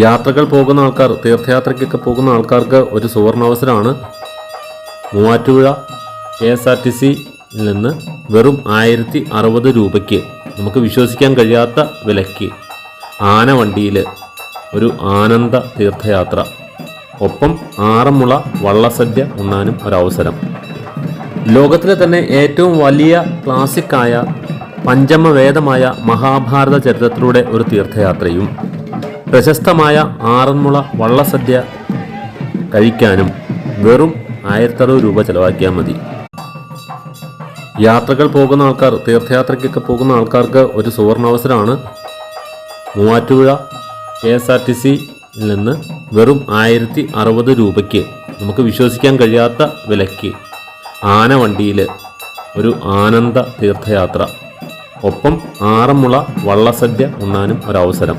യാത്രകൾ പോകുന്ന ആൾക്കാർ, തീർത്ഥയാത്രയ്ക്കൊക്കെ പോകുന്ന ആൾക്കാർക്ക് ഒരു സുവർണാവസരമാണ്. മൂവാറ്റുപുഴ KSRTCയിൽ നിന്ന് വെറും 1060 രൂപയ്ക്ക് നമുക്ക് വിശ്വസിക്കാൻ കഴിയാത്ത വിലയ്ക്ക് ആനവണ്ടിയിൽ ഒരു ആനന്ദ തീർത്ഥയാത്ര, ഒപ്പം ആറന്മുള വള്ളസദ്യ ഉണ്ണാനും ഒരവസരം. ലോകത്തിലെ തന്നെ ഏറ്റവും വലിയ ക്ലാസിക്കായ പഞ്ചമവേദമായ മഹാഭാരത ചരിത്രത്തിലൂടെ ഒരു തീർത്ഥയാത്രയും പ്രശസ്തമായ ആറന്മുള വള്ളസദ്യ കഴിക്കാനും വെറും 1060 രൂപ ചിലവാക്കിയാൽ മതി. യാത്രകൾ പോകുന്ന ആൾക്കാർ, തീർത്ഥയാത്രയ്ക്കൊക്കെ പോകുന്ന ആൾക്കാർക്ക് ഒരു സുവർണാവസരമാണ്. മൂവാറ്റുപുഴ KSRTCയിൽ നിന്ന് വെറും 1060 രൂപയ്ക്ക് നമുക്ക് വിശ്വസിക്കാൻ കഴിയാത്ത വിലയ്ക്ക് ആനവണ്ടിയിൽ ഒരു ആനന്ദ തീർത്ഥയാത്ര, ഒപ്പം ആറന്മുള വള്ളസദ്യ ഉണ്ണാനും ഒരവസരം.